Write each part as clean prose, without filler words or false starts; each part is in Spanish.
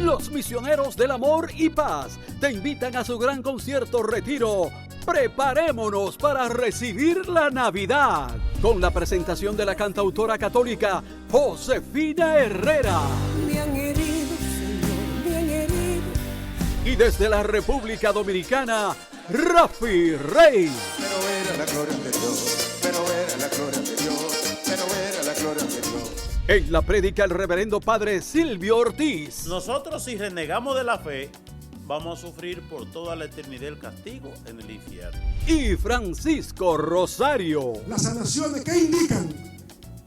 Los Misioneros del Amor y Paz te invitan a su gran concierto retiro. Preparémonos para recibir la Navidad con la presentación de la cantautora católica Josefina Herrera. Me han herido, Señor, me han herido. Y desde la República Dominicana, Rafi Rey. Pero era la gloria de Dios, pero era la gloria de Dios, pero era la gloria de Dios. En la prédica el reverendo padre Silvio Ortiz. Nosotros, si renegamos de la fe, vamos a sufrir por toda la eternidad el castigo en el infierno. Y Francisco Rosario. Las sanaciones que indican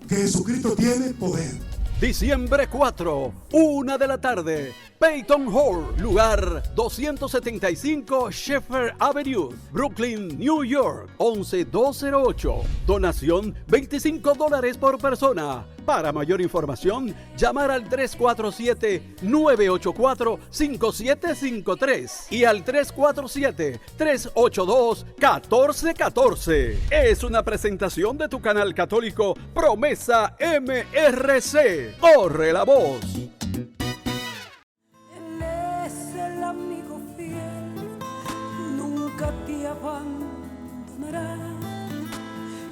que Jesucristo tiene poder. Diciembre 4, 1 de la tarde, Peyton Hall, lugar 275 Shepherd Avenue, Brooklyn, New York, 11208. Donación $25 por persona. Para mayor información, llamar al 347-984-5753 y al 347-382-1414. Es una presentación de tu canal católico Promesa MRC. ¡Corre la voz! Él es el amigo fiel, nunca te abandonará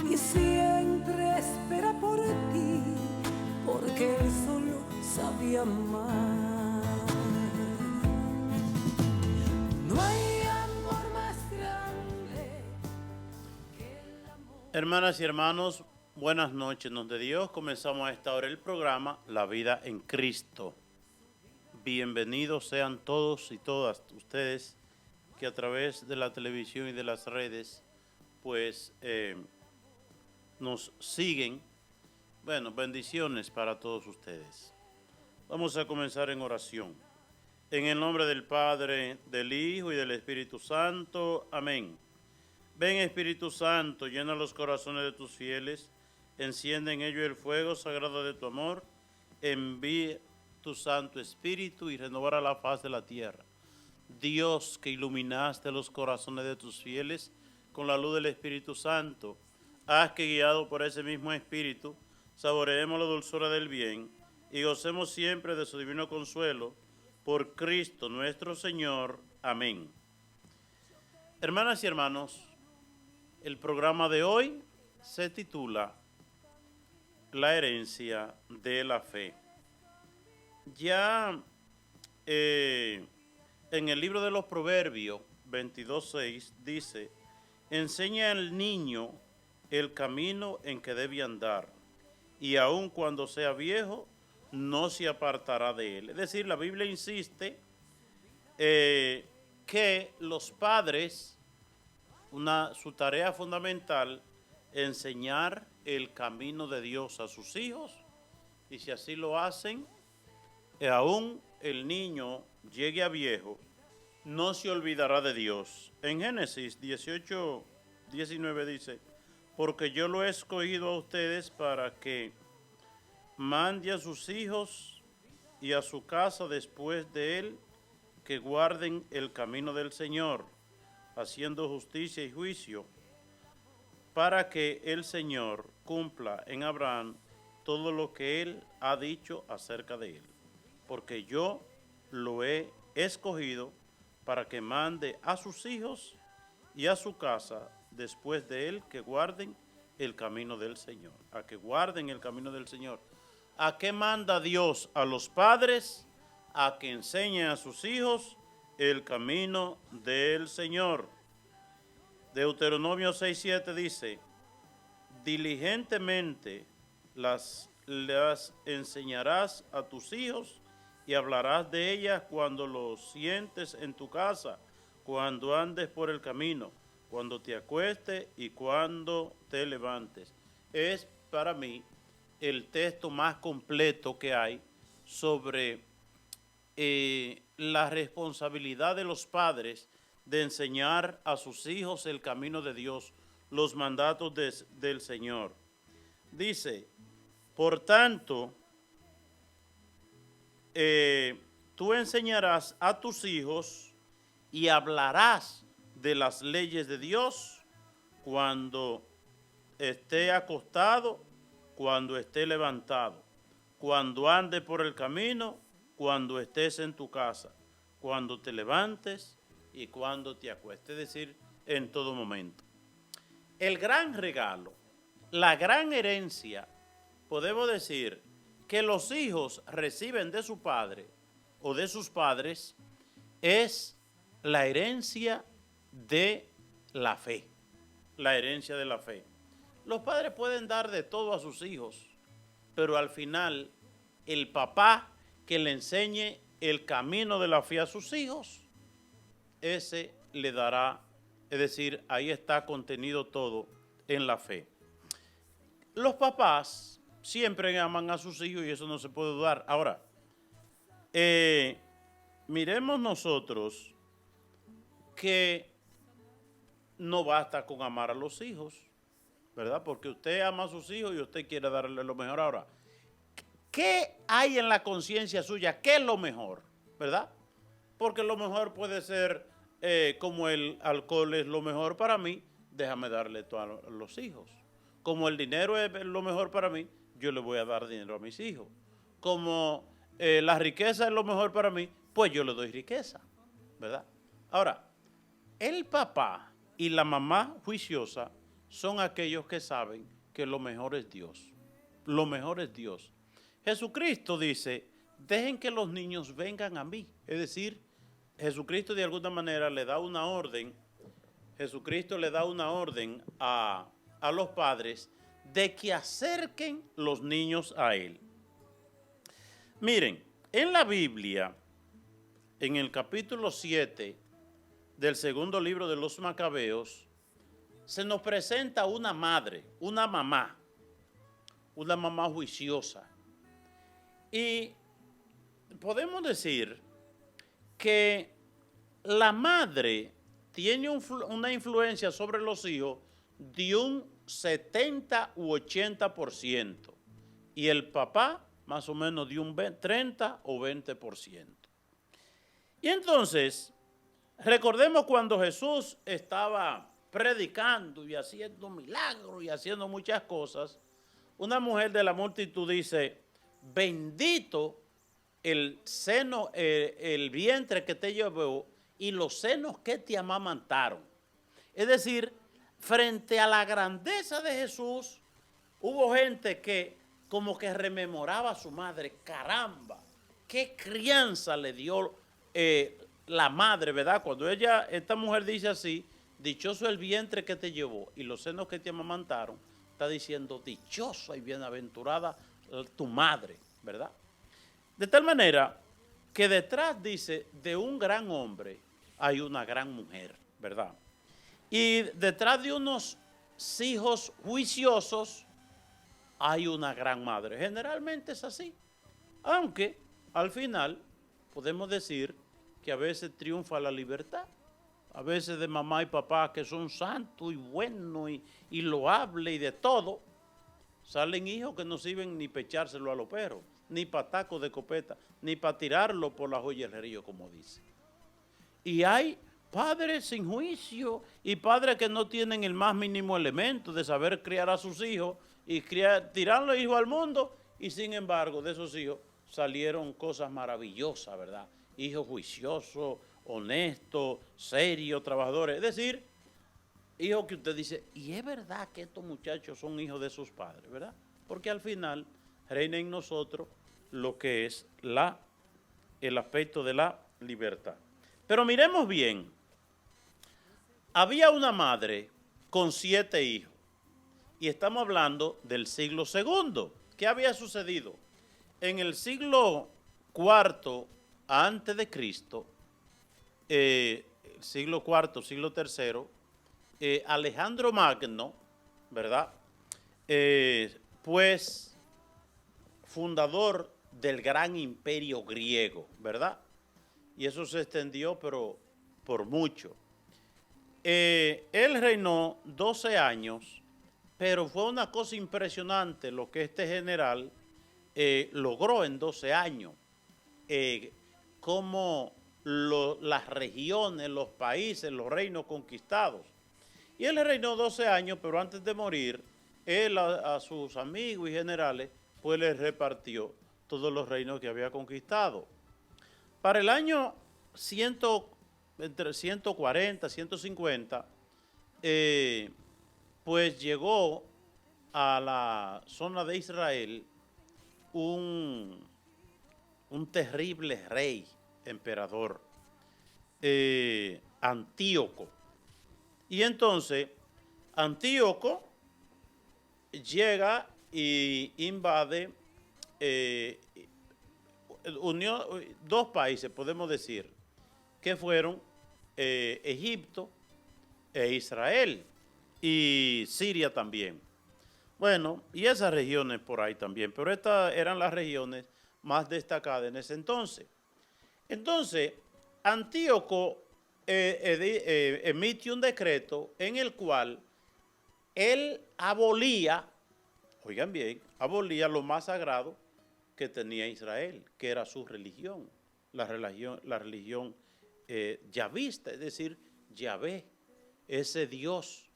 y siempre espera por ti, porque él solo sabe amar. No hay amor más grande que el amor. Hermanas y hermanos, buenas noches, nos de Dios. Comenzamos a esta hora el programa La Vida en Cristo. Bienvenidos sean todos y todas ustedes que a través de la televisión y de las redes pues nos siguen. Bueno, bendiciones para todos ustedes. Vamos a comenzar en oración. En el nombre del Padre, del Hijo y del Espíritu Santo. Amén. Ven, Espíritu Santo, llena los corazones de tus fieles, enciende en ellos el fuego sagrado de tu amor, envíe tu Santo Espíritu y renovará la faz de la tierra. Dios, que iluminaste los corazones de tus fieles con la luz del Espíritu Santo, haz que, guiado por ese mismo Espíritu, saboreemos la dulzura del bien y gocemos siempre de su divino consuelo, por Cristo nuestro Señor. Amén. Hermanas y hermanos, el programa de hoy se titula La herencia de la fe. Ya en el libro de los Proverbios 22:6 dice: enseña al niño el camino en que debe andar, y aun cuando sea viejo, no se apartará de él. Es decir, la Biblia insiste que los padres, su tarea fundamental, enseñar el camino de Dios a sus hijos, y si así lo hacen, aún el niño llegue a viejo, no se olvidará de Dios. En Génesis 18:19 dice: porque yo lo he escogido a ustedes para que mande a sus hijos y a su casa después de él, que guarden el camino del Señor, haciendo justicia y juicio, para que el Señor cumpla en Abraham todo lo que él ha dicho acerca de él. Porque yo lo he escogido para que mande a sus hijos y a su casa después de él, que guarden el camino del Señor. A que guarden el camino del Señor. ¿A qué manda Dios a los padres? A que enseñen a sus hijos el camino del Señor. Deuteronomio 6:7 dice: diligentemente las enseñarás a tus hijos y hablarás de ellas cuando los sientes en tu casa, cuando andes por el camino, cuando te acuestes y cuando te levantes. Es para mí el texto más completo que hay sobre la responsabilidad de los padres de enseñar a sus hijos el camino de Dios, los mandatos del Señor. Dice: por tanto, tú enseñarás a tus hijos y hablarás de las leyes de Dios cuando esté acostado, cuando esté levantado, cuando ande por el camino, cuando estés en tu casa, cuando te levantes y cuando te acuestes, es decir, en todo momento. El gran regalo, la gran herencia, podemos decir que los hijos reciben de su padre o de sus padres, es la herencia de la fe, la herencia de la fe. Los padres pueden dar de todo a sus hijos, pero al final el papá que le enseñe el camino de la fe a sus hijos, ese le dará, es decir, ahí está contenido todo en la fe. Los papás siempre aman a sus hijos y eso no se puede dudar. Ahora, miremos nosotros que no basta con amar a los hijos, ¿verdad? Porque usted ama a sus hijos y usted quiere darle lo mejor. Ahora, ¿qué hay en la conciencia suya? ¿Qué es lo mejor? ¿Verdad? Porque lo mejor puede ser, como el alcohol es lo mejor para mí, déjame darle todo a los hijos. Como el dinero es lo mejor para mí, yo le voy a dar dinero a mis hijos. Como la riqueza es lo mejor para mí, pues yo le doy riqueza, ¿verdad? Ahora, el papá y la mamá juiciosa son aquellos que saben que lo mejor es Dios. Lo mejor es Dios. Jesucristo dice, dejen que los niños vengan a mí. Es decir, Jesucristo de alguna manera le da una orden, Jesucristo le da una orden a los padres de que acerquen los niños a Él. Miren, en la Biblia, en el capítulo 7 del segundo libro de los Macabeos, se nos presenta una madre, una mamá juiciosa. Y podemos decir que la madre tiene una influencia sobre los hijos de un 70 u 80% y el papá más o menos de un 30 o 20%. Y entonces, recordemos cuando Jesús estaba predicando y haciendo milagros y haciendo muchas cosas, una mujer de la multitud dice, bendito el seno, el vientre que te llevó y los senos que te amamantaron. Es decir, frente a la grandeza de Jesús, hubo gente que como que rememoraba a su madre, caramba, qué crianza le dio la madre, ¿verdad? Cuando esta mujer dice así, dichoso el vientre que te llevó y los senos que te amamantaron, está diciendo dichosa y bienaventurada tu madre, ¿verdad? De tal manera que detrás, dice, de un gran hombre hay una gran mujer, ¿verdad? Y detrás de unos hijos juiciosos hay una gran madre. Generalmente es así. Aunque al final podemos decir que a veces triunfa la libertad. A veces de mamá y papá que son santos y buenos y loables y de todo, salen hijos que no sirven ni para echárselo a los perros, ni para tacos de copeta, ni para tirarlo por la joyería, como dice. Y hay padres sin juicio y padres que no tienen el más mínimo elemento de saber criar a sus hijos y tirar los hijos al mundo, y sin embargo de esos hijos salieron cosas maravillosas, ¿verdad? Hijos juiciosos, honestos, serios, trabajadores. Es decir, hijos que usted dice, y es verdad que estos muchachos son hijos de sus padres, ¿verdad? Porque al final reina en nosotros lo que es el aspecto de la libertad. Pero miremos bien, había una madre con 7 hijos, y estamos hablando del siglo II. ¿Qué había sucedido? En el siglo IV antes de Cristo, siglo IV, siglo III, Alejandro Magno, ¿verdad? Pues fundador del gran imperio griego, ¿verdad? Y eso se extendió, pero por mucho. Él reinó 12 años, pero fue una cosa impresionante lo que este general logró en 12 años. Cómo las regiones, los países, los reinos conquistados. Y él reinó 12 años, pero antes de morir, él a sus amigos y generales, pues les repartió todos los reinos que había conquistado. Para el año 100, entre 140, 150, pues llegó a la zona de Israel un terrible rey, emperador, Antíoco. Y entonces Antíoco llega y invade, unió dos países, podemos decir, que fueron Egipto e Israel, y Siria también. Bueno, y esas regiones por ahí también, pero estas eran las regiones más destacadas en ese entonces. Entonces, Antíoco emite un decreto en el cual él abolía, oigan bien, abolía lo más sagrado que tenía Israel, que era su religión, la religión yavista, es decir, Yahvé, ese Dios,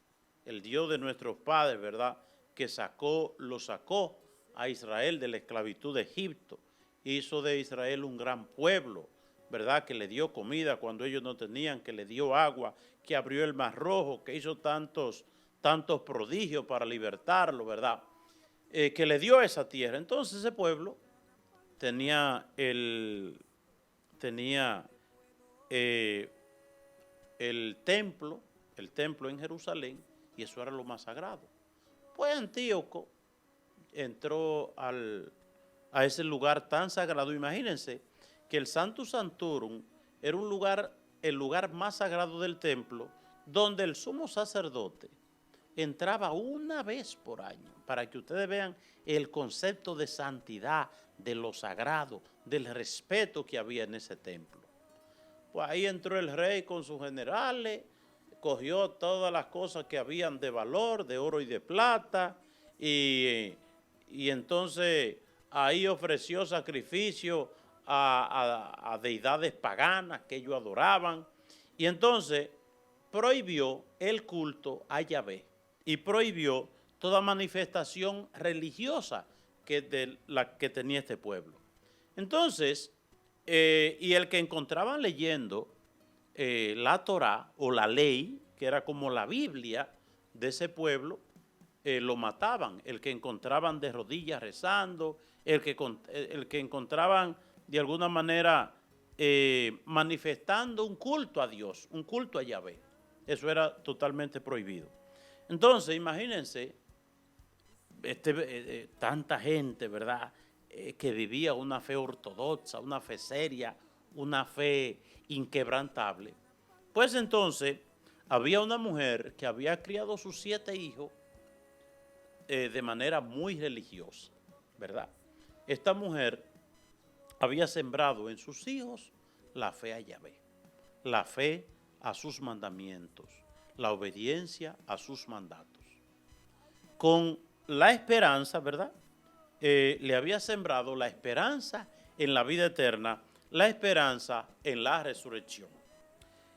el Dios de nuestros padres, ¿verdad?, que lo sacó a Israel de la esclavitud de Egipto, hizo de Israel un gran pueblo, ¿verdad?, que le dio comida cuando ellos no tenían, que le dio agua, que abrió el Mar Rojo, que hizo tantos prodigios para libertarlo, ¿verdad?, que le dio esa tierra. Entonces ese pueblo tenía el templo en Jerusalén, y eso era lo más sagrado. Pues Antíoco entró a ese lugar tan sagrado. Imagínense que el Sanctus Sanctorum era el lugar más sagrado del templo, donde el sumo sacerdote entraba una vez por año, para que ustedes vean el concepto de santidad, de lo sagrado, del respeto que había en ese templo. Pues ahí entró el rey con sus generales, cogió todas las cosas que habían de valor, de oro y de plata, y entonces ahí ofreció sacrificio a deidades paganas que ellos adoraban, y entonces prohibió el culto a Yahvé y prohibió toda manifestación religiosa de la que tenía este pueblo. Entonces, y el que encontraban leyendo la Torá o la ley, que era como la Biblia de ese pueblo, lo mataban. El que encontraban de rodillas rezando, el que encontraban de alguna manera manifestando un culto a Dios, un culto a Yahvé. Eso era totalmente prohibido. Entonces, imagínense, tanta gente, ¿verdad?, que vivía una fe ortodoxa, una fe seria, una fe inquebrantable. Pues entonces había una mujer que había criado sus 7 hijos de manera muy religiosa, ¿verdad? Esta mujer había sembrado en sus hijos la fe a Yahvé, la fe a sus mandamientos, la obediencia a sus mandatos. Con la esperanza, ¿verdad? Le había sembrado la esperanza en la vida eterna, la esperanza en la resurrección.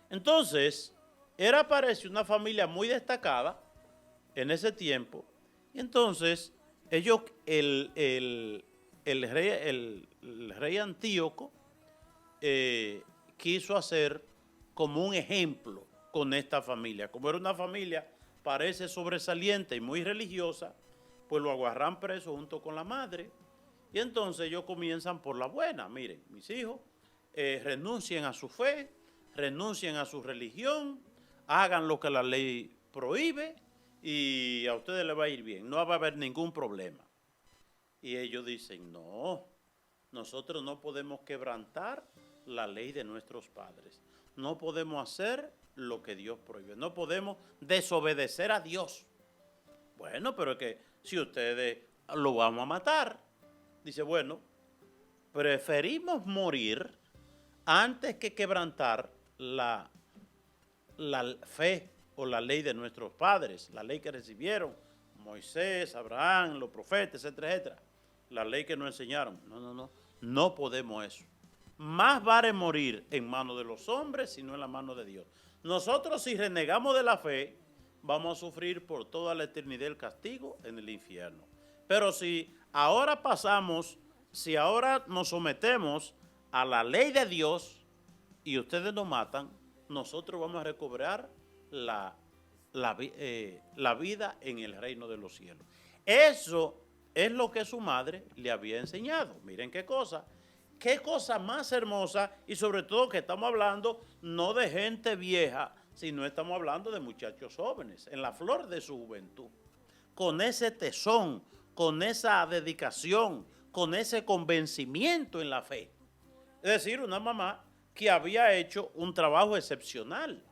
Entonces, parece una familia muy destacada en ese tiempo, y entonces ellos, el rey Antíoco quiso hacer como un ejemplo con esta familia. Como era una familia, parece sobresaliente y muy religiosa, pues lo agarran preso junto con la madre, y entonces ellos comienzan por la buena. Miren, mis hijos, renuncien a su fe, renuncien a su religión, hagan lo que la ley prohíbe y a ustedes les va a ir bien, no va a haber ningún problema. Y ellos dicen, no, nosotros no podemos quebrantar la ley de nuestros padres, no podemos hacer lo que Dios prohíbe, no podemos desobedecer a Dios. Bueno, pero es que si ustedes lo vamos a matar, dice, bueno, preferimos morir antes que quebrantar la fe o la ley de nuestros padres, la ley que recibieron Moisés, Abraham, los profetas, etcétera, etcétera, la ley que nos enseñaron. No podemos eso. Más vale morir en manos de los hombres, sino en la mano de Dios. Nosotros, si renegamos de la fe, vamos a sufrir por toda la eternidad el castigo en el infierno. Pero si ahora nos sometemos a la ley de Dios y ustedes nos matan, nosotros vamos a recobrar la vida en el reino de los cielos. Eso es lo que su madre le había enseñado. Miren qué cosa más hermosa, y sobre todo que estamos hablando no de gente vieja, sino estamos hablando de muchachos jóvenes, en la flor de su juventud, con ese tesón, con esa dedicación, con ese convencimiento en la fe. Es decir, una mamá que había hecho un trabajo excepcional.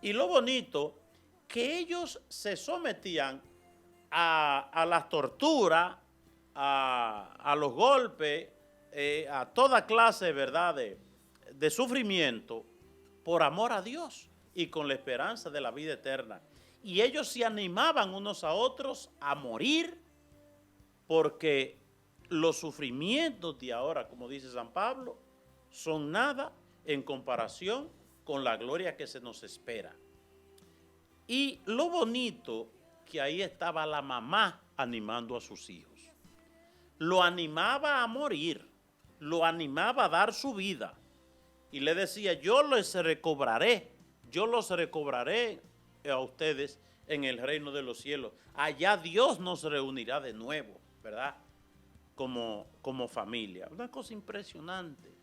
Y lo bonito, que ellos se sometían a las torturas, a los golpes, a toda clase, ¿verdad?, de sufrimiento por amor a Dios y con la esperanza de la vida eterna. Y ellos se animaban unos a otros a morir porque los sufrimientos de ahora, como dice San Pablo, son nada en comparación con la gloria que se nos espera. Y lo bonito que ahí estaba la mamá animando a sus hijos. Lo animaba a morir, lo animaba a dar su vida. Y le decía, yo los recobraré a ustedes en el reino de los cielos. Allá Dios nos reunirá de nuevo, ¿verdad? Como familia. Una cosa impresionante,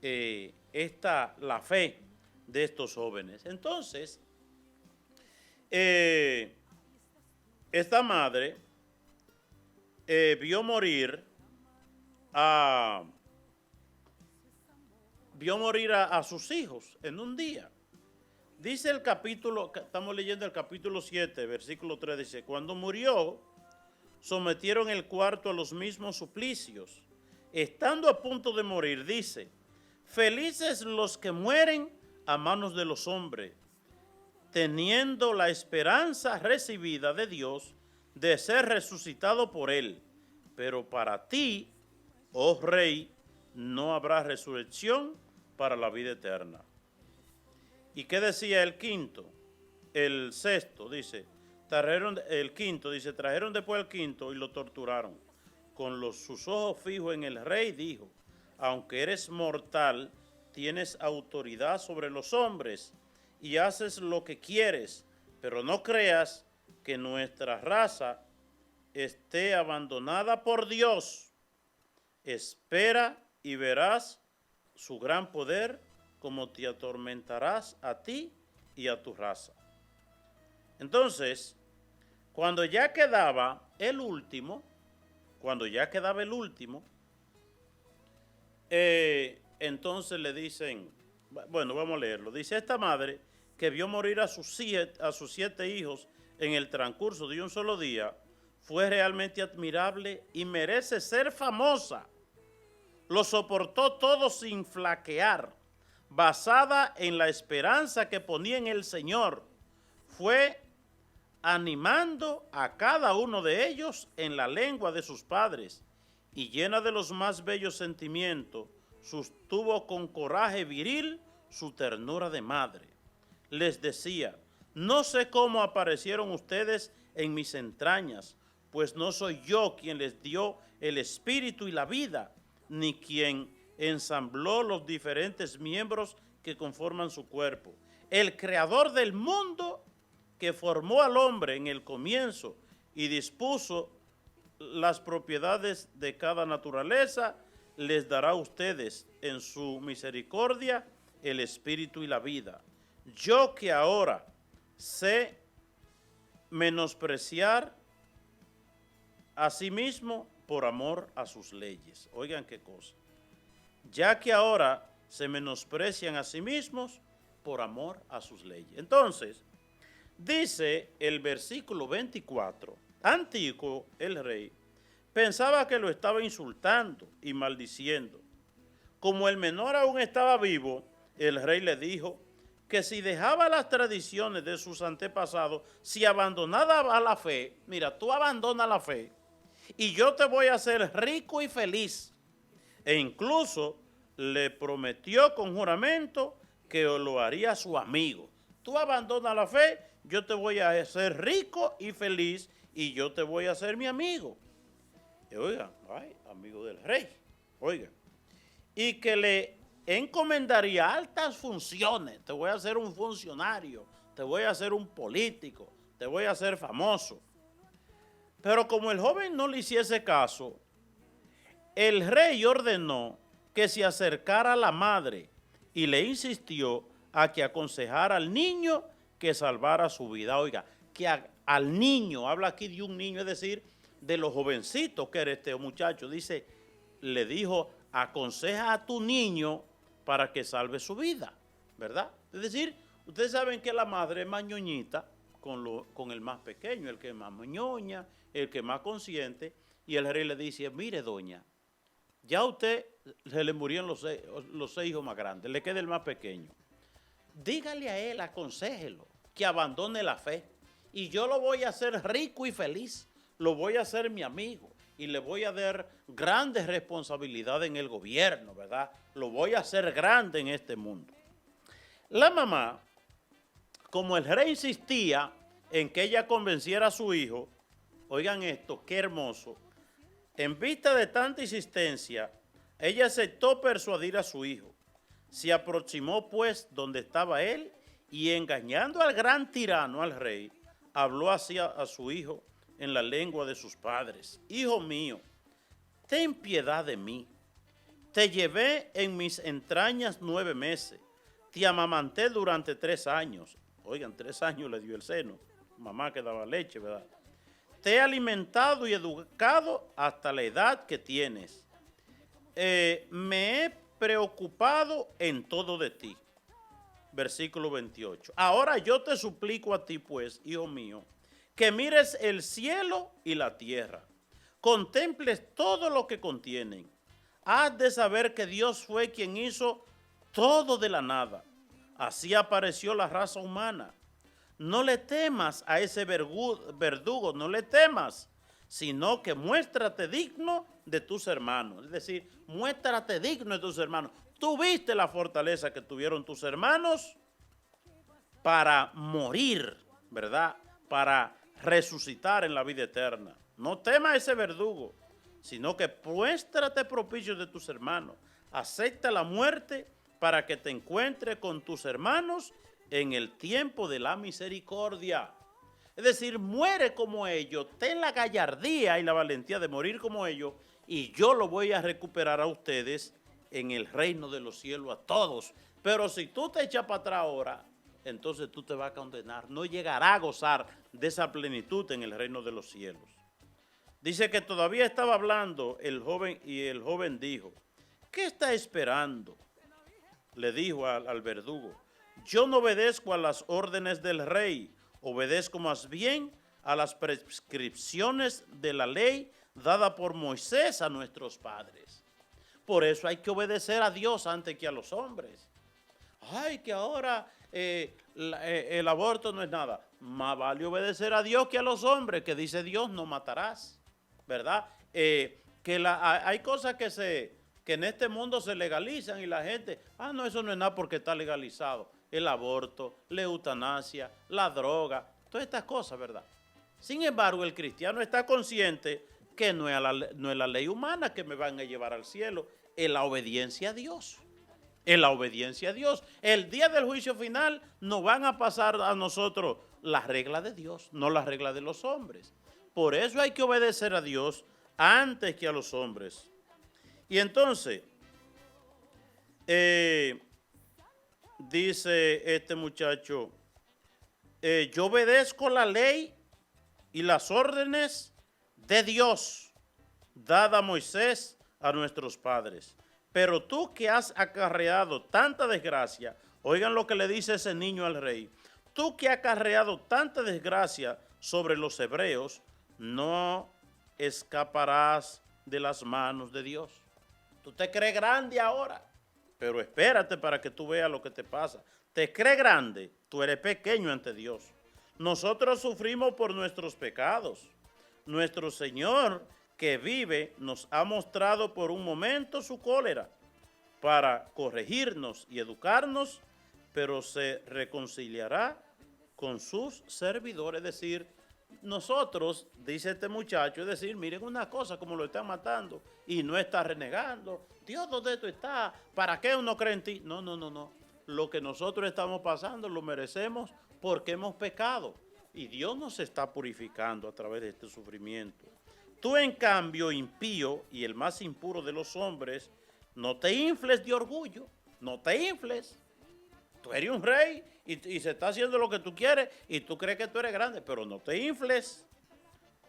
la fe de estos jóvenes. Entonces, esta madre vio morir a sus hijos en un día. Dice el capítulo, estamos leyendo el capítulo 7, versículo 3, dice, cuando murió, sometieron el cuarto a los mismos suplicios. Estando a punto de morir, dice, felices los que mueren a manos de los hombres, teniendo la esperanza recibida de Dios de ser resucitado por él. Pero para ti, oh Rey, no habrá resurrección para la vida eterna. ¿Y qué decía el quinto? El sexto, dice, trajeron después el quinto y lo torturaron. Con sus ojos fijos en el Rey, dijo, aunque eres mortal, tienes autoridad sobre los hombres y haces lo que quieres, pero no creas que nuestra raza esté abandonada por Dios. Espera y verás su gran poder, como te atormentarás a ti y a tu raza. Entonces, cuando ya quedaba el último, entonces le dicen, bueno, vamos a leerlo. Dice, esta madre que vio morir a sus 7 hijos en el transcurso de un solo día, fue realmente admirable y merece ser famosa. Lo soportó todo sin flaquear, basada en la esperanza que ponía en el Señor. Fue animando a cada uno de ellos en la lengua de sus padres y llena de los más bellos sentimientos, sostuvo con coraje viril su ternura de madre. Les decía, no sé cómo aparecieron ustedes en mis entrañas, pues no soy yo quien les dio el espíritu y la vida, ni quien ensambló los diferentes miembros que conforman su cuerpo. El creador del mundo, que formó al hombre en el comienzo y dispuso las propiedades de cada naturaleza, les dará a ustedes en su misericordia el espíritu y la vida. Yo que ahora sé menospreciar a sí mismo por amor a sus leyes. Oigan qué cosa. Ya que ahora se menosprecian a sí mismos por amor a sus leyes. Entonces, dice el versículo 24, Antíoco el rey pensaba que lo estaba insultando y maldiciendo. Como el menor aún estaba vivo, el rey le dijo que si dejaba las tradiciones de sus antepasados, si abandonaba la fe, mira, tú abandona la fe y yo te voy a hacer rico y feliz. E incluso le prometió con juramento que lo haría su amigo. Tú abandona la fe, yo te voy a hacer rico y feliz y yo te voy a hacer mi amigo. Y oigan, ay, amigo del rey, oigan. y que le encomendaría altas funciones. Te voy a hacer un funcionario, te voy a hacer un político, te voy a hacer famoso. Pero como el joven no le hiciese caso, el rey ordenó que se acercara a la madre y le insistió a que aconsejara al niño que salvara su vida. Oiga, que al niño, habla aquí de un niño, es decir, de los jovencitos que era este muchacho. Dice, le dijo, aconseja a tu niño para que salve su vida, ¿verdad? Es decir, ustedes saben que la madre es más ñoñita con el más pequeño, el que es más ñoña, el que es más consciente, y el rey le dice, mire doña, ya a usted se le murieron los seis hijos más grandes, le queda el más pequeño. Dígale a él, aconséjelo, que abandone la fe, y yo lo voy a hacer rico y feliz, lo voy a hacer mi amigo, y le voy a dar grandes responsabilidades en el gobierno, ¿verdad? Lo voy a hacer grande en este mundo. La mamá, como el rey insistía en que ella convenciera a su hijo, oigan esto, qué hermoso, en vista de tanta insistencia, ella aceptó persuadir a su hijo. Se aproximó pues donde estaba él y engañando al gran tirano, al rey, habló así a su hijo en la lengua de sus padres. Hijo mío, ten piedad de mí. Te llevé en mis entrañas 9 meses. Te amamanté durante 3 años. Oigan, 3 años le dio el seno. Mamá que daba leche, ¿verdad? Te he alimentado y educado hasta la edad que tienes. Me he preocupado en todo de ti. Versículo 28. Ahora yo te suplico a ti, pues, hijo mío, que mires el cielo y la tierra. Contemples todo lo que contienen. Has de saber que Dios fue quien hizo todo de la nada. Así apareció la raza humana. No le temas a ese verdugo, no le temas, sino que muéstrate digno de tus hermanos. Es decir, muéstrate digno de tus hermanos. Tú viste la fortaleza que tuvieron tus hermanos para morir, ¿verdad? Para resucitar en la vida eterna. No temas a ese verdugo, sino que muéstrate propicio de tus hermanos. Acepta la muerte para que te encuentres con tus hermanos en el tiempo de la misericordia. Es decir, muere como ellos, ten la gallardía y la valentía de morir como ellos, y yo lo voy a recuperar a ustedes en el reino de los cielos a todos. Pero si tú te echas para atrás ahora, entonces tú te vas a condenar. No llegarás a gozar de esa plenitud en el reino de los cielos. Dice que todavía estaba hablando el joven y el joven dijo, ¿qué está esperando? Le dijo al verdugo, yo no obedezco a las órdenes del rey, obedezco más bien a las prescripciones de la ley dada por Moisés a nuestros padres. Por eso hay que obedecer a Dios antes que a los hombres. Ay, que ahora el aborto no es nada. Más vale obedecer a Dios que a los hombres, que dice Dios, no matarás, ¿verdad? Hay cosas que en este mundo se legalizan y la gente, no, eso no es nada porque está legalizado. El aborto, la eutanasia, la droga, todas estas cosas, ¿verdad? Sin embargo, el cristiano está consciente que no es la ley humana que me van a llevar al cielo, es la obediencia a Dios. Es la obediencia a Dios. El día del juicio final nos van a pasar a nosotros las reglas de Dios, no las reglas de los hombres. Por eso hay que obedecer a Dios antes que a los hombres. Y entonces, dice este muchacho, yo obedezco la ley y las órdenes de Dios dada a Moisés a nuestros padres. Pero tú que has acarreado tanta desgracia, oigan lo que le dice ese niño al rey, tú que has acarreado tanta desgracia sobre los hebreos, no escaparás de las manos de Dios. Tú te crees grande ahora, pero espérate para que tú veas lo que te pasa. Te crees grande, tú eres pequeño ante Dios. Nosotros sufrimos por nuestros pecados. Nuestro Señor que vive nos ha mostrado por un momento su cólera para corregirnos y educarnos, pero se reconciliará con sus servidores. Es decir, nosotros, dice este muchacho, es decir, miren una cosa, como lo están matando, y no está renegando. Dios, ¿dónde tú estás? ¿Para qué uno cree en ti? No, no, no, no. Lo que nosotros estamos pasando lo merecemos porque hemos pecado. Y Dios nos está purificando a través de este sufrimiento. Tú, en cambio, impío y el más impuro de los hombres, no te infles de orgullo, no te infles. Tú eres un rey y se está haciendo lo que tú quieres y tú crees que tú eres grande, pero no te infles.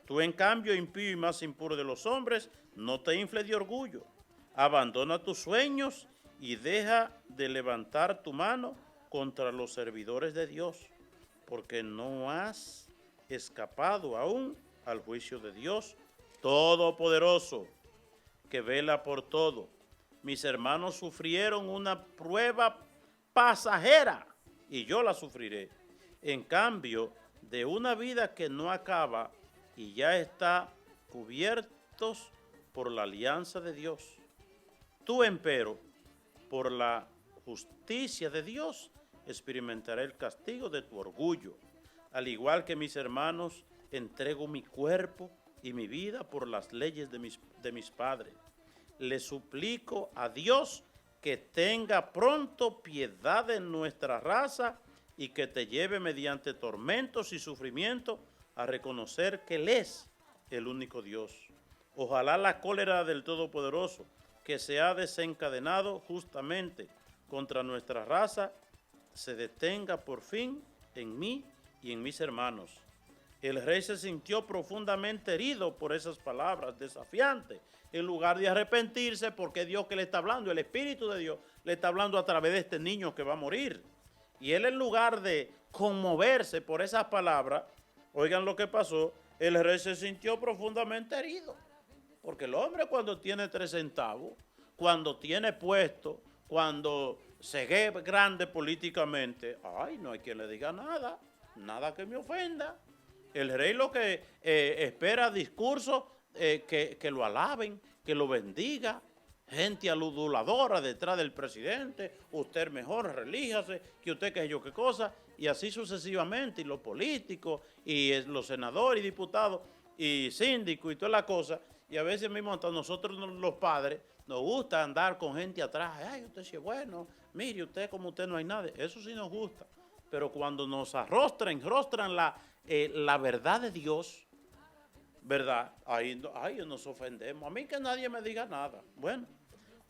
Tú, en cambio, impío y más impuro de los hombres, no te infles de orgullo. Abandona tus sueños y deja de levantar tu mano contra los servidores de Dios, porque no has escapado aún al juicio de Dios Todopoderoso, que vela por todo. Mis hermanos sufrieron una prueba pasajera y yo la sufriré. En cambio, de una vida que no acaba y ya está cubiertos por la alianza de Dios. Tú, empero, por la justicia de Dios, experimentaré el castigo de tu orgullo. Al igual que mis hermanos, entrego mi cuerpo y mi vida por las leyes de mis padres. Le suplico a Dios que tenga pronto piedad de nuestra raza y que te lleve mediante tormentos y sufrimientos a reconocer que Él es el único Dios. Ojalá la cólera del Todopoderoso, que se ha desencadenado justamente contra nuestra raza, se detenga por fin en mí y en mis hermanos. El rey se sintió profundamente herido por esas palabras desafiantes. En lugar de arrepentirse, porque Dios que le está hablando, el Espíritu de Dios le está hablando a través de este niño que va a morir. Y él, en lugar de conmoverse por esas palabras, oigan lo que pasó, el rey se sintió profundamente herido. Porque el hombre, cuando tiene 3 centavos, cuando tiene puesto, cuando se ve grande políticamente, ay, no hay quien le diga nada, nada que me ofenda. El rey lo que espera discursos que lo alaben, que lo bendiga, gente aduladora detrás del presidente, usted mejor, relíjase, que usted qué sé yo qué cosa, y así sucesivamente, y los políticos, y los senadores y diputados, y síndicos y toda la cosa, y a veces mismo hasta nosotros los padres nos gusta andar con gente atrás, ay, usted sí es bueno, mire, usted como usted no hay nada, eso sí nos gusta, pero cuando nos enrostran la verdad de Dios, ¿verdad? Ahí nos ofendemos. A mí que nadie me diga nada. Bueno,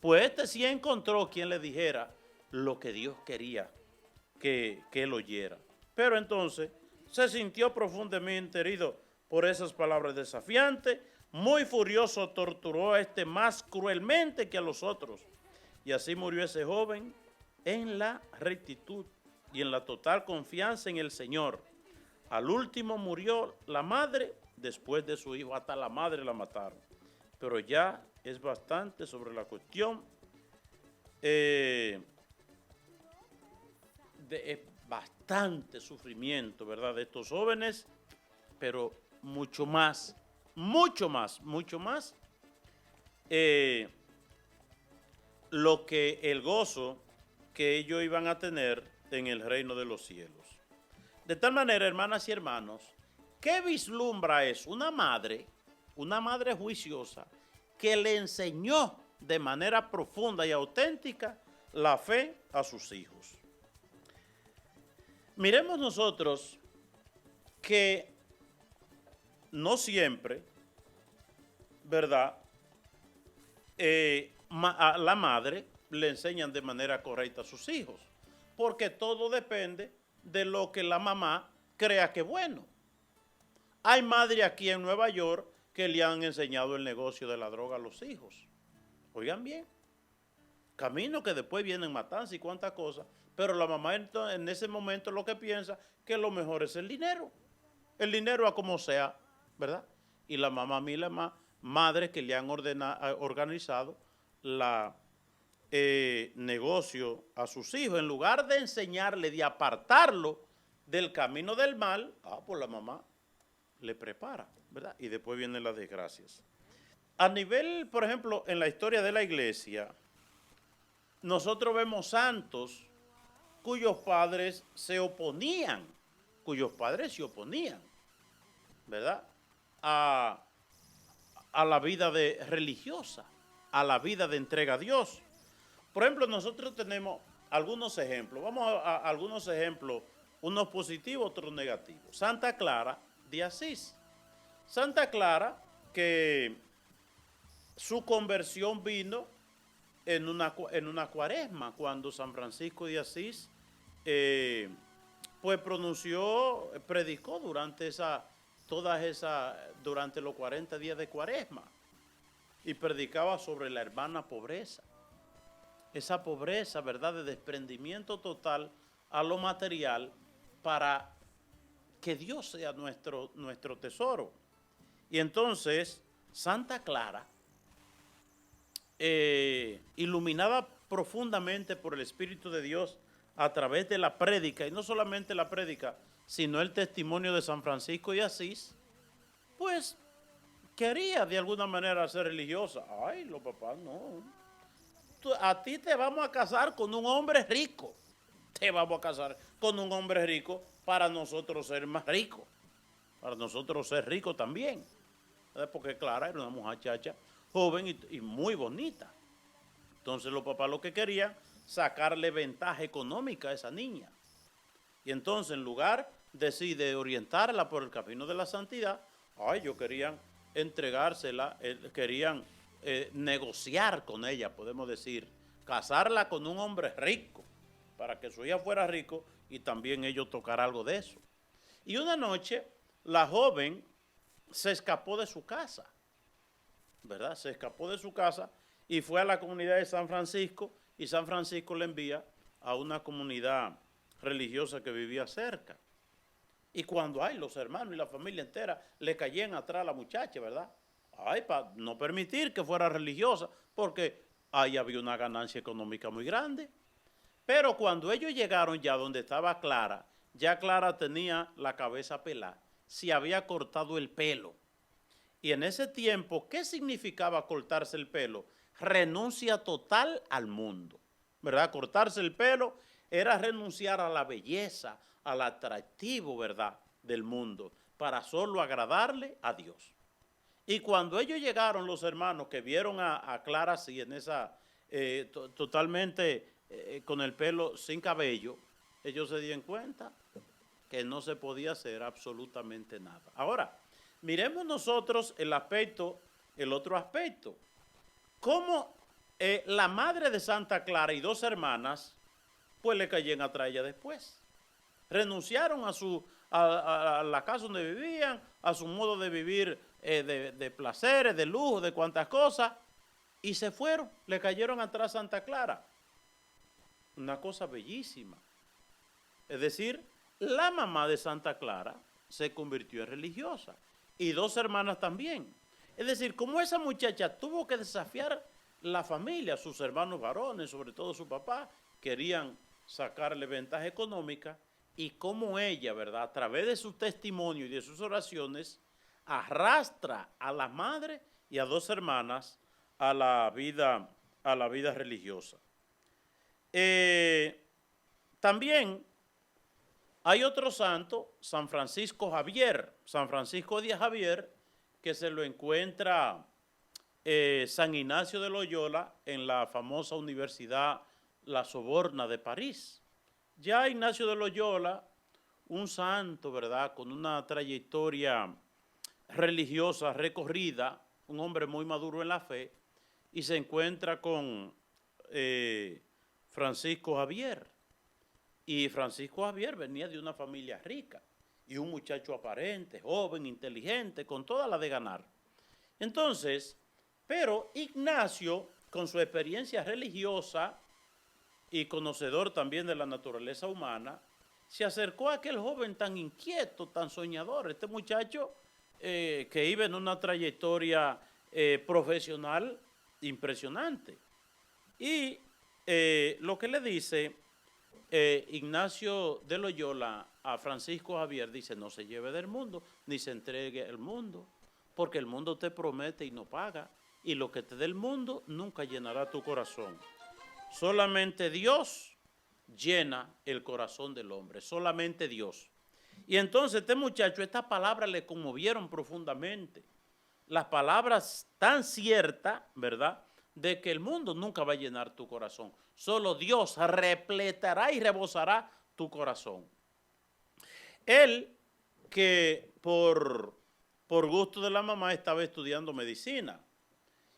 pues este sí encontró quien le dijera lo que Dios quería que él oyera. Pero entonces se sintió profundamente herido por esas palabras desafiantes. Muy furioso torturó a este más cruelmente que a los otros. Y así murió ese joven en la rectitud y en la total confianza en el Señor. Al último murió la madre después de su hijo, hasta la madre la mataron. Pero ya es bastante sobre la cuestión. Es bastante sufrimiento, ¿verdad?, de estos jóvenes, pero mucho más lo que el gozo que ellos iban a tener en el reino de los cielos. De tal manera, hermanas y hermanos, ¿qué vislumbra es una madre juiciosa que le enseñó de manera profunda y auténtica la fe a sus hijos? Miremos nosotros que no siempre, ¿verdad?, a la madre le enseñan de manera correcta a sus hijos, porque todo depende de lo que la mamá crea que es bueno. Hay madres aquí en Nueva York que le han enseñado el negocio de la droga a los hijos. Oigan bien, camino que después vienen matanzas y cuantas cosas, pero la mamá en ese momento lo que piensa que lo mejor es el dinero a como sea, ¿verdad? Y la mamá, madres que le han organizado la negocio a sus hijos, en lugar de enseñarle, de apartarlo del camino del mal, pues la mamá le prepara, ¿verdad? Y después vienen las desgracias. A nivel, por ejemplo, en la historia de la iglesia, nosotros vemos santos cuyos padres se oponían, ¿verdad? A la vida religiosa, a la vida de entrega a Dios. Por ejemplo, nosotros tenemos algunos ejemplos. Vamos a algunos ejemplos, unos positivos, otros negativos. Santa Clara de Asís. Santa Clara, que su conversión vino en una cuaresma, cuando San Francisco de Asís pues predicó durante los 40 días de cuaresma, y predicaba sobre la hermana pobreza. Esa pobreza, ¿verdad?, de desprendimiento total a lo material para que Dios sea nuestro tesoro. Y entonces, Santa Clara, iluminada profundamente por el Espíritu de Dios a través de la prédica, y no solamente la prédica, sino el testimonio de San Francisco de Asís, pues quería de alguna manera ser religiosa. Ay, los papás no. A ti te vamos a casar con un hombre rico. Te vamos a casar con un hombre rico para nosotros ser más ricos. Para nosotros ser ricos también. Porque Clara era una muchacha joven y muy bonita. Entonces los papás lo que querían, sacarle ventaja económica a esa niña. Y entonces, en lugar de orientarla por el camino de la santidad, ellos querían entregársela, querían negociar con ella, podemos decir, casarla con un hombre rico, para que su hija fuera rico y también ellos tocar algo de eso. Y una noche, la joven se escapó de su casa, ¿verdad? Se escapó de su casa y fue a la comunidad de San Francisco, y San Francisco le envía a una comunidad religiosa que vivía cerca. Y cuando los hermanos y la familia entera le caían atrás a la muchacha, ¿verdad? Para no permitir que fuera religiosa, porque ahí había una ganancia económica muy grande. Pero cuando ellos llegaron ya donde estaba Clara, ya Clara tenía la cabeza pelada, se había cortado el pelo. Y en ese tiempo, ¿qué significaba cortarse el pelo? Renuncia total al mundo, ¿verdad? Cortarse el pelo era renunciar a la belleza, al atractivo, ¿verdad?, del mundo, para solo agradarle a Dios. Y cuando ellos llegaron, los hermanos que vieron a Clara así, en esa, totalmente con el pelo sin cabello, ellos se dieron cuenta que no se podía hacer absolutamente nada. Ahora, miremos nosotros el otro aspecto. Cómo la madre de Santa Clara y dos hermanas, pues le cayeron atrás a ella después. Renunciaron a la casa donde vivían, a su modo de vivir, de placeres, de lujo, de cuantas cosas, y se fueron, le cayeron atrás a Santa Clara. Una cosa bellísima. Es decir, la mamá de Santa Clara se convirtió en religiosa, y dos hermanas también. Es decir, como esa muchacha tuvo que desafiar la familia, sus hermanos varones, sobre todo su papá, querían sacarle ventaja económica, y como ella, ¿verdad?, a través de su testimonio y de sus oraciones, arrastra a la madre y a dos hermanas a la vida religiosa. También hay otro santo, San Francisco Javier, San Francisco de Javier, que se lo encuentra San Ignacio de Loyola en la famosa Universidad La Sorbona de París. Ya Ignacio de Loyola, un santo, ¿verdad?, con una trayectoria religiosa recorrida, un hombre muy maduro en la fe, y se encuentra con Francisco Javier. Y Francisco Javier venía de una familia rica, y un muchacho aparente, joven, inteligente, con toda la de ganar. Entonces, pero Ignacio, con su experiencia religiosa y conocedor también de la naturaleza humana, se acercó a aquel joven tan inquieto, tan soñador, este muchacho que iba en una trayectoria profesional impresionante. Y lo que le dice Ignacio de Loyola a Francisco Javier, dice: no se lleve del mundo, ni se entregue al mundo, porque el mundo te promete y no paga, y lo que te dé el mundo nunca llenará tu corazón. Solamente Dios llena el corazón del hombre, solamente Dios. Y entonces este muchacho, estas palabras le conmovieron profundamente. Las palabras tan ciertas, ¿verdad?, de que el mundo nunca va a llenar tu corazón. Solo Dios repletará y rebosará tu corazón. Él, que por gusto de la mamá estaba estudiando medicina.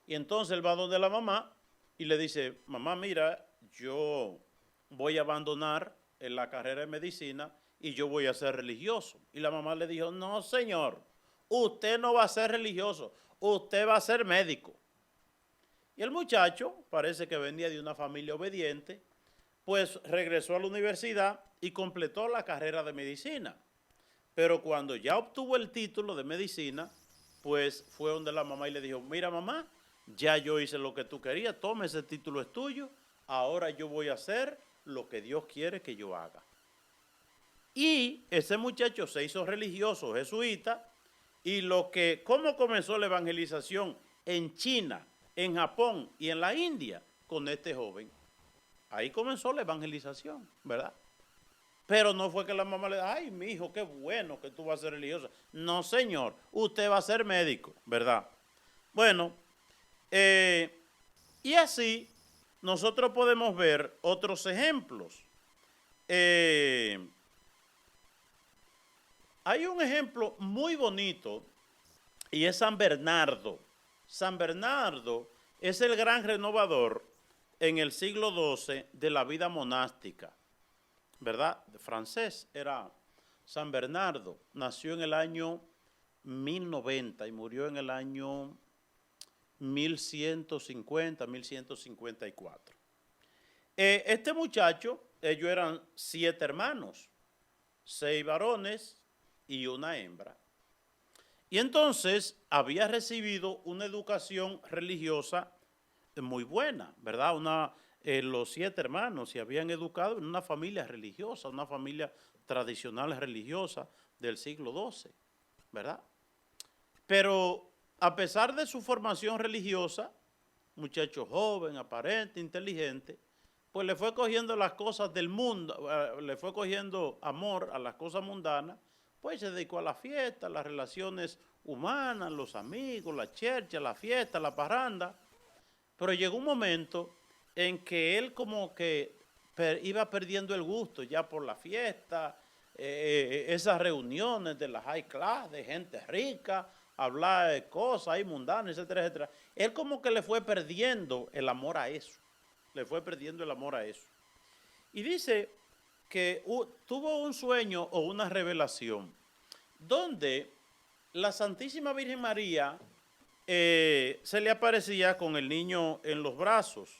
Y entonces él va donde la mamá y le dice, mamá, mira, yo voy a abandonar la carrera de medicina y yo voy a ser religioso. Y la mamá le dijo, no, señor, usted no va a ser religioso, usted va a ser médico. Y el muchacho, parece que venía de una familia obediente, pues regresó a la universidad y completó la carrera de medicina. Pero cuando ya obtuvo el título de medicina, pues fue donde la mamá y le dijo, mira mamá, ya yo hice lo que tú querías, toma ese título es tuyo, ahora yo voy a hacer lo que Dios quiere que yo haga. Y ese muchacho se hizo religioso, jesuita, y ¿cómo comenzó la evangelización en China, en Japón y en la India con este joven? Ahí comenzó la evangelización, ¿verdad? Pero no fue que la mamá le dijo, ay, mi hijo, qué bueno que tú vas a ser religiosa. No, señor, usted va a ser médico, ¿verdad? Bueno, y así nosotros podemos ver otros ejemplos. Hay un ejemplo muy bonito y es San Bernardo. San Bernardo es el gran renovador en el siglo XII de la vida monástica, ¿verdad? Francés era San Bernardo. Nació en el año 1090 y murió en el año 1150, 1154. Este muchacho, ellos eran 7 hermanos, 6 varones y una hembra. Y entonces había recibido una educación religiosa muy buena, ¿verdad? Los 7 hermanos se habían educado en una familia religiosa, una familia tradicional religiosa del siglo XII, ¿verdad? Pero a pesar de su formación religiosa, muchacho joven, aparente, inteligente, pues le fue cogiendo las cosas del mundo, le fue cogiendo amor a las cosas mundanas, pues se dedicó a la fiesta, a las relaciones humanas, los amigos, la chercha, la fiesta, la parranda. Pero llegó un momento en que él como que iba perdiendo el gusto ya por la fiesta, esas reuniones de la high class, de gente rica, hablar de cosas ahí mundanas, etcétera, etcétera. Él como que le fue perdiendo el amor a eso, Y dice que tuvo un sueño o una revelación donde la Santísima Virgen María se le aparecía con el niño en los brazos.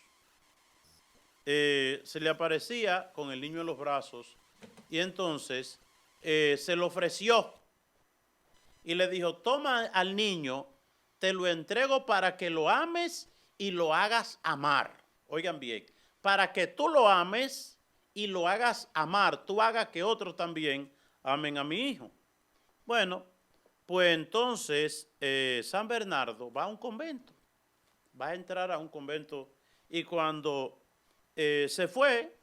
Y entonces se lo ofreció y le dijo, toma al niño, te lo entrego para que lo ames y lo hagas amar. Oigan bien, para que tú lo ames y lo hagas amar, tú hagas que otros también amen a mi hijo. Bueno, pues entonces San Bernardo va a un convento, va a entrar a un convento y cuando se fue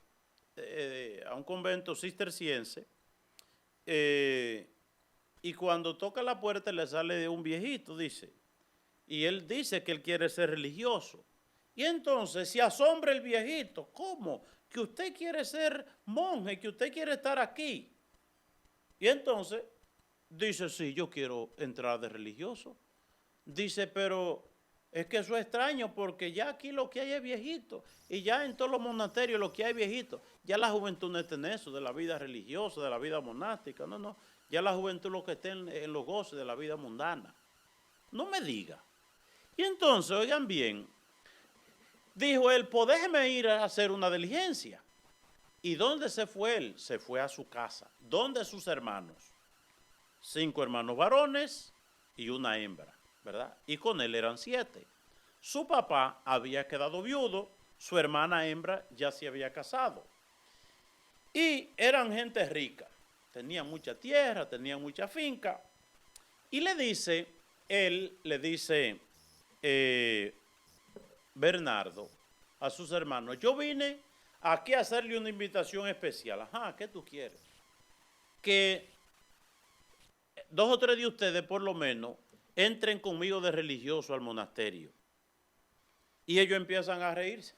a un convento cisterciense y cuando toca la puerta le sale de un viejito, dice, y él dice que él quiere ser religioso. Y entonces se asombra el viejito, ¿cómo? Que usted quiere ser monje, que usted quiere estar aquí. Y entonces dice, sí, yo quiero entrar de religioso. Dice, pero es que eso es extraño porque ya aquí lo que hay es viejito. Y ya en todos los monasterios lo que hay es viejito. Ya la juventud no está en eso, de la vida religiosa, de la vida monástica. No. Ya la juventud lo que está en los goces de la vida mundana. No me diga. Y entonces, oigan bien, dijo él, pues déjeme ir a hacer una diligencia. ¿Y dónde se fue él? Se fue a su casa. ¿Dónde sus hermanos? 5 hermanos varones y una hembra, ¿verdad? Y con él eran 7. Su papá había quedado viudo, su hermana hembra ya se había casado. Y eran gente rica, tenían mucha tierra, tenían mucha finca. Y él le dice, Bernardo, a sus hermanos, yo vine aquí a hacerle una invitación especial. Ajá, ¿qué tú quieres? Que 2 o 3 de ustedes por lo menos entren conmigo de religioso al monasterio. Y ellos empiezan a reírse.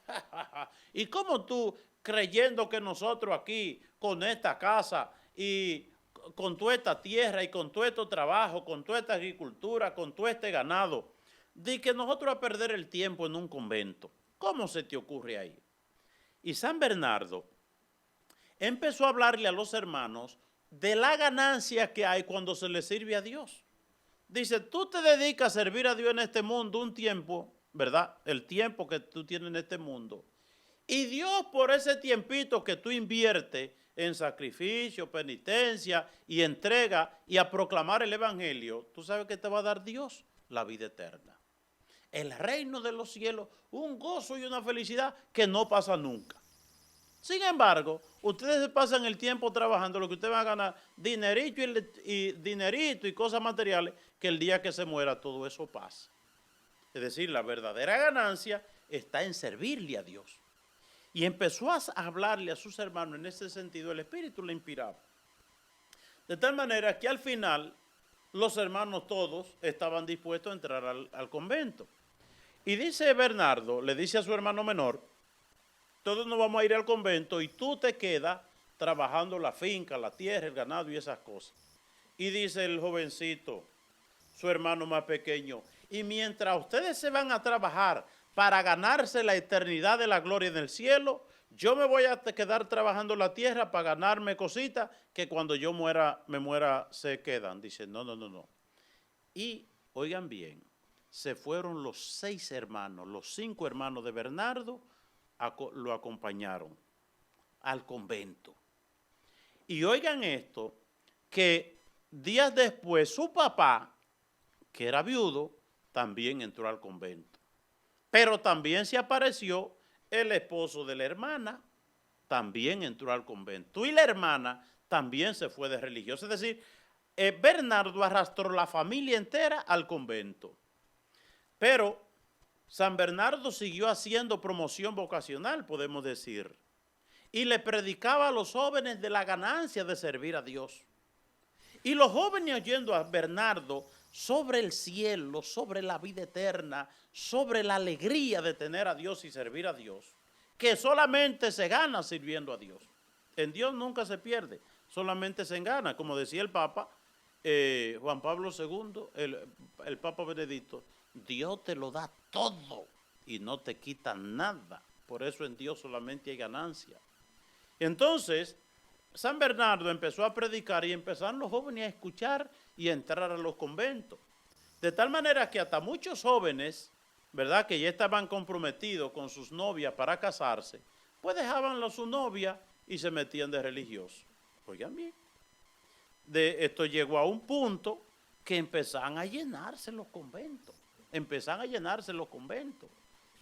¿Y cómo tú, creyendo que nosotros aquí, con esta casa y con toda esta tierra y con todo este trabajo, con toda esta agricultura, con todo este ganado, di que nosotros a perder el tiempo en un convento? ¿Cómo se te ocurre ahí? Y San Bernardo empezó a hablarle a los hermanos de la ganancia que hay cuando se le sirve a Dios. Dice, tú te dedicas a servir a Dios en este mundo un tiempo, ¿verdad? El tiempo que tú tienes en este mundo. Y Dios, por ese tiempito que tú inviertes en sacrificio, penitencia y entrega y a proclamar el evangelio, ¿tú sabes qué te va a dar Dios? La vida eterna. El reino de los cielos, un gozo y una felicidad que no pasa nunca. Sin embargo, ustedes se pasan el tiempo trabajando, lo que ustedes van a ganar, dinerito y cosas materiales, que el día que se muera todo eso pasa. Es decir, la verdadera ganancia está en servirle a Dios. Y empezó a hablarle a sus hermanos en ese sentido, el Espíritu le inspiraba. De tal manera que al final los hermanos todos estaban dispuestos a entrar al convento. Y dice Bernardo, le dice a su hermano menor, todos nos vamos a ir al convento y tú te quedas trabajando la finca, la tierra, el ganado y esas cosas. Y dice el jovencito, su hermano más pequeño, y mientras ustedes se van a trabajar para ganarse la eternidad de la gloria en el cielo, yo me voy a quedar trabajando la tierra para ganarme cositas que cuando yo me muera se quedan. Dice, no. Y oigan bien, se fueron los 6 hermanos, los 5 hermanos de Bernardo, lo acompañaron al convento. Y oigan esto, que días después su papá, que era viudo, también entró al convento. Pero también se apareció el esposo de la hermana, también entró al convento. Y la hermana también se fue de religiosa. Es decir, Bernardo arrastró la familia entera al convento. Pero San Bernardo siguió haciendo promoción vocacional, podemos decir, y le predicaba a los jóvenes de la ganancia de servir a Dios. Y los jóvenes oyendo a Bernardo sobre el cielo, sobre la vida eterna, sobre la alegría de tener a Dios y servir a Dios, que solamente se gana sirviendo a Dios. En Dios nunca se pierde, solamente se gana, como decía el Papa Juan Pablo II, el Papa Benedicto, Dios te lo da todo y no te quita nada. Por eso en Dios solamente hay ganancia. Entonces, San Bernardo empezó a predicar y empezaron los jóvenes a escuchar y a entrar a los conventos. De tal manera que hasta muchos jóvenes, ¿verdad?, que ya estaban comprometidos con sus novias para casarse, pues dejaban a su novia y se metían de religiosos. Oigan bien. Esto llegó a un punto que empezaban a llenarse los conventos.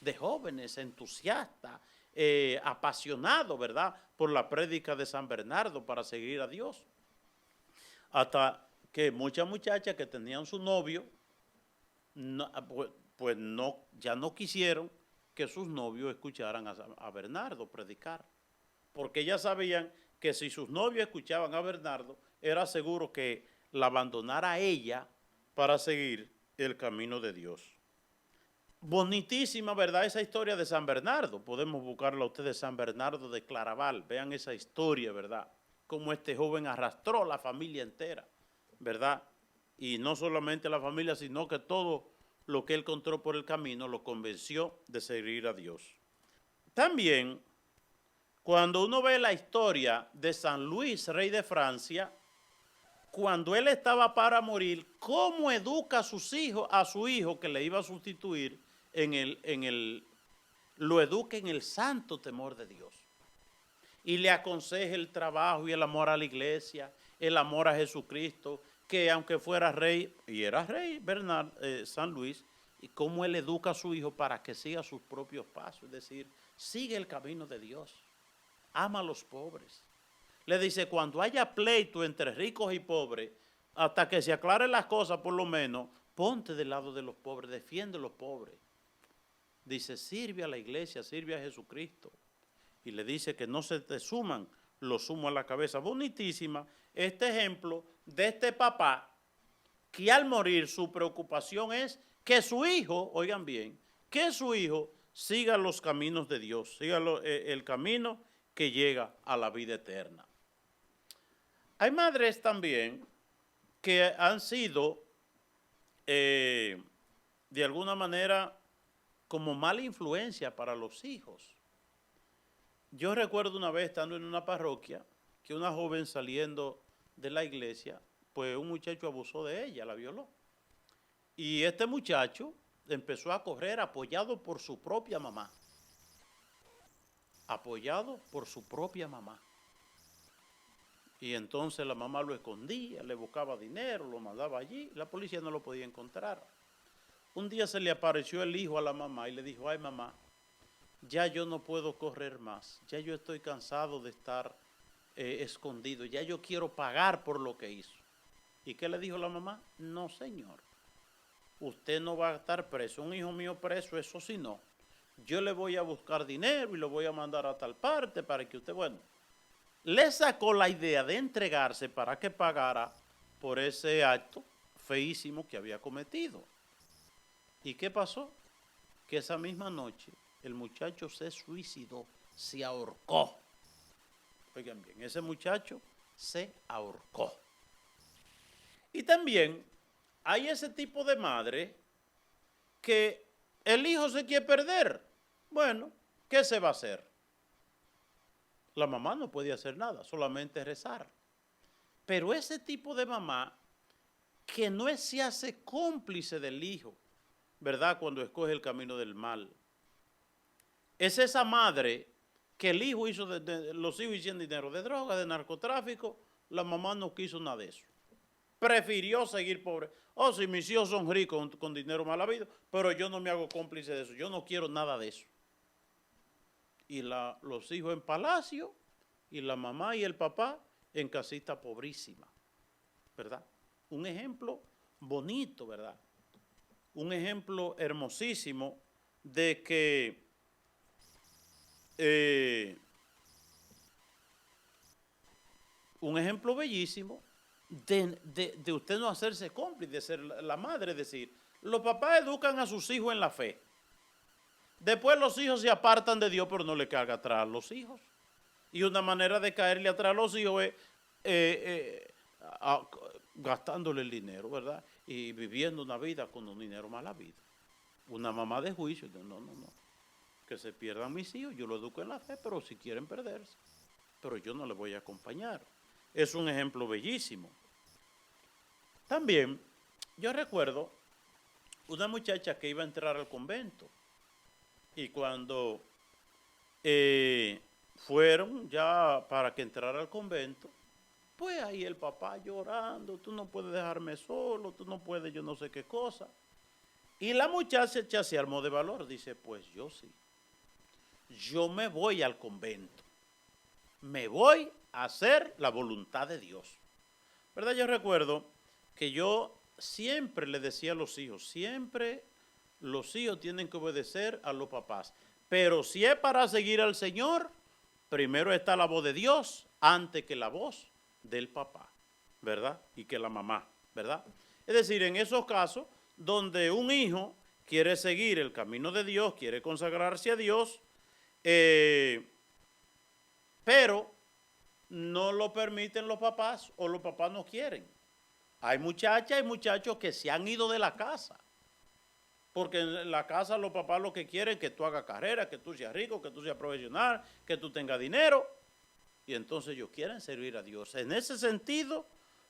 De jóvenes entusiastas, apasionados, ¿verdad?, por la prédica de San Bernardo para seguir a Dios. Hasta que muchas muchachas que tenían su novio, ya no quisieron que sus novios escucharan a Bernardo predicar. Porque ellas sabían que si sus novios escuchaban a Bernardo, era seguro que la abandonara a ella para seguir el camino de Dios. Bonitísima, ¿verdad?, esa historia de San Bernardo. Podemos buscarla a ustedes, San Bernardo de Claraval. Vean esa historia, ¿verdad?, cómo este joven arrastró a la familia entera, ¿verdad? Y no solamente la familia, sino que todo lo que él encontró por el camino lo convenció de seguir a Dios. También, cuando uno ve la historia de San Luis, rey de Francia, cuando él estaba para morir, cómo educa a su hijo que le iba a sustituir, lo educa en el santo temor de Dios. Y le aconseja el trabajo y el amor a la iglesia, el amor a Jesucristo, que aunque fuera rey, y era rey San Luis, y cómo él educa a su hijo para que siga sus propios pasos, es decir, sigue el camino de Dios, ama a los pobres. Le dice, cuando haya pleito entre ricos y pobres, hasta que se aclaren las cosas por lo menos, ponte del lado de los pobres, defiende a los pobres. Dice, sirve a la iglesia, sirve a Jesucristo. Y le dice que no se te suman los humos a la cabeza. Bonitísima este ejemplo de este papá que al morir su preocupación es que su hijo, oigan bien, que su hijo siga los caminos de Dios, siga el camino que llega a la vida eterna. Hay madres también que han sido, de alguna manera, como mala influencia para los hijos. Yo recuerdo una vez estando en una parroquia que una joven saliendo de la iglesia, pues un muchacho abusó de ella, la violó. Y este muchacho empezó a correr apoyado por su propia mamá. Apoyado por su propia mamá. Y entonces la mamá lo escondía, le buscaba dinero, lo mandaba allí, la policía no lo podía encontrar. Un día se le apareció el hijo a la mamá y le dijo, ay mamá, ya yo no puedo correr más, ya yo estoy cansado de estar escondido, ya yo quiero pagar por lo que hizo. ¿Y qué le dijo la mamá? No señor, usted no va a estar preso, un hijo mío preso, eso sí no. Yo le voy a buscar dinero y lo voy a mandar a tal parte para que usted, bueno, le sacó la idea de entregarse para que pagara por ese acto feísimo que había cometido. ¿Y qué pasó? Que esa misma noche el muchacho se suicidó, se ahorcó. Oigan bien, ese muchacho se ahorcó. Y también hay ese tipo de madre que el hijo se quiere perder. Bueno, ¿qué se va a hacer? La mamá no puede hacer nada, solamente rezar. Pero ese tipo de mamá que no se hace cómplice del hijo, ¿verdad? Cuando escoge el camino del mal. Es esa madre que el hijo hizo, los hijos hicieron dinero de droga, de narcotráfico, la mamá no quiso nada de eso. Prefirió seguir pobre. Oh, si mis hijos son ricos con dinero mal habido, pero yo no me hago cómplice de eso, yo no quiero nada de eso. Y los hijos en palacio, y la mamá y el papá en casita pobrísima, ¿verdad? Un ejemplo bonito, ¿verdad? Un ejemplo hermosísimo de que un ejemplo bellísimo de usted no hacerse cómplice, de ser la madre, es decir, los papás educan a sus hijos en la fe. Después los hijos se apartan de Dios, pero no le carga atrás a los hijos. Y una manera de caerle atrás a los hijos es gastándole el dinero, ¿verdad? Y viviendo una vida con un dinero mal habido. Una mamá de juicio, no. Que se pierdan mis hijos, yo lo educo en la fe, pero si quieren perderse, pero yo no les voy a acompañar. Es un ejemplo bellísimo. También, yo recuerdo una muchacha que iba a entrar al convento y cuando fueron ya para que entrara al convento, pues ahí el papá llorando, tú no puedes dejarme solo, tú no puedes yo no sé qué cosa. Y la muchacha se armó de valor, dice, pues yo sí. Yo me voy al convento, me voy a hacer la voluntad de Dios. ¿Verdad? Yo recuerdo que yo siempre le decía a los hijos, siempre los hijos tienen que obedecer a los papás. Pero si es para seguir al Señor, primero está la voz de Dios antes que la voz del papá, ¿verdad? Y que la mamá, ¿verdad? Es decir, en esos casos donde un hijo quiere seguir el camino de Dios, quiere consagrarse a Dios, pero no lo permiten los papás o los papás no quieren. Hay muchachas y muchachos que se han ido de la casa, porque en la casa los papás lo que quieren es que tú hagas carrera, que tú seas rico, que tú seas profesional, que tú tengas dinero, y entonces ellos quieren servir a Dios. En ese sentido,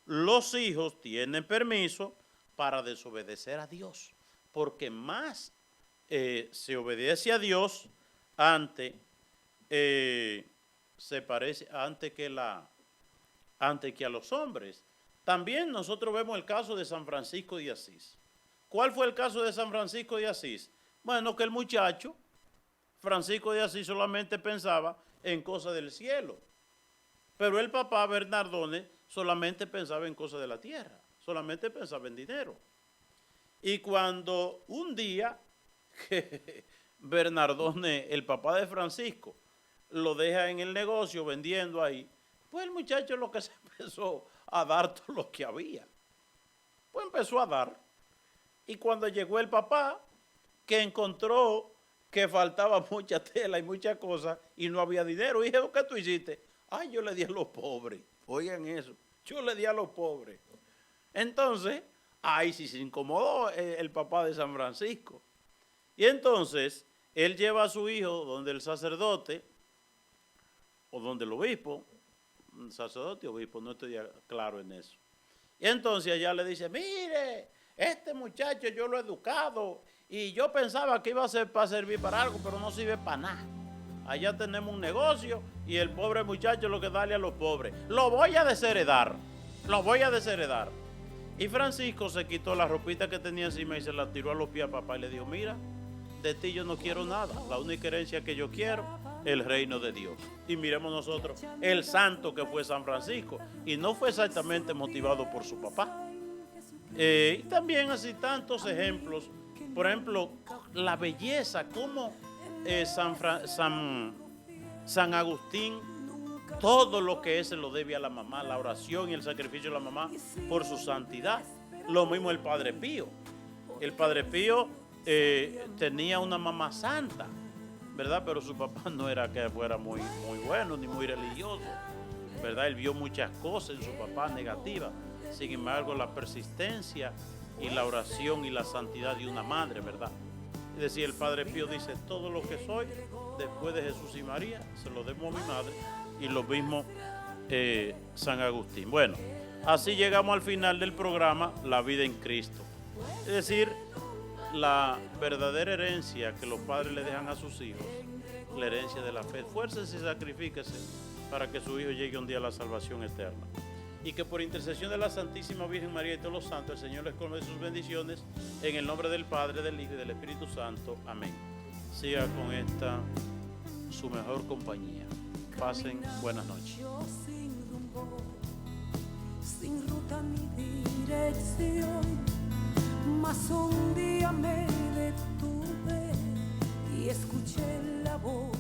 los hijos tienen permiso para desobedecer a Dios, porque más se obedece a Dios antes se parece antes que a los hombres. También nosotros vemos el caso de San Francisco de Asís. ¿Cuál fue el caso de San Francisco de Asís? Bueno, que el muchacho, Francisco de Asís, solamente pensaba en cosas del cielo. Pero el papá Bernardone solamente pensaba en cosas de la tierra, solamente pensaba en dinero. Y cuando un día que Bernardone, el papá de Francisco, lo deja en el negocio vendiendo ahí, pues el muchacho lo que se empezó a dar todo lo que había. Pues empezó a dar. Y cuando llegó el papá, que encontró que faltaba mucha tela y muchas cosas y no había dinero, y dijo, ¿qué tú hiciste? Ay, yo le di a los pobres. Oigan eso, yo le di a los pobres. Entonces, ahí sí se incomodó el papá de San Francisco. Y entonces, él lleva a su hijo donde el sacerdote, o donde el obispo, sacerdote o obispo, no estoy claro en eso. Y entonces allá le dice, mire, este muchacho yo lo he educado y yo pensaba que iba a ser para servir para algo, pero no sirve para nada. Allá tenemos un negocio y el pobre muchacho lo que darle a los pobres. Lo voy a desheredar, lo voy a desheredar. Y Francisco se quitó la ropita que tenía encima y se la tiró a los pies a papá y le dijo, mira, de ti yo no quiero nada, la única herencia que yo quiero es el reino de Dios. Y miremos nosotros el santo que fue San Francisco, y no fue exactamente motivado por su papá. Y también así tantos ejemplos, por ejemplo, la belleza, como San Agustín, todo lo que es se lo debe a la mamá, la oración y el sacrificio de la mamá por su santidad. Lo mismo el Padre Pío. El Padre Pío tenía una mamá santa, ¿verdad? Pero su papá no era que fuera muy bueno ni muy religioso, ¿verdad? Él vio muchas cosas en su papá negativas. Sin embargo, la persistencia y la oración y la santidad de una madre, ¿verdad? Es decir, el Padre Pío dice, todo lo que soy después de Jesús y María se lo debo a mi madre, y lo mismo San Agustín. Bueno, así llegamos al final del programa La Vida en Cristo. Es decir, la verdadera herencia que los padres le dejan a sus hijos, la herencia de la fe. Esfuércese y sacrifíquese para que su hijo llegue un día a la salvación eterna. Y que por intercesión de la Santísima Virgen María y todos los santos, el Señor les conceda sus bendiciones en el nombre del Padre, del Hijo y del Espíritu Santo. Amén. Siga con esta, su mejor compañía. Pasen buenas noches. Sin rumbo, sin ruta ni dirección, mas un día me detuve y escuché la voz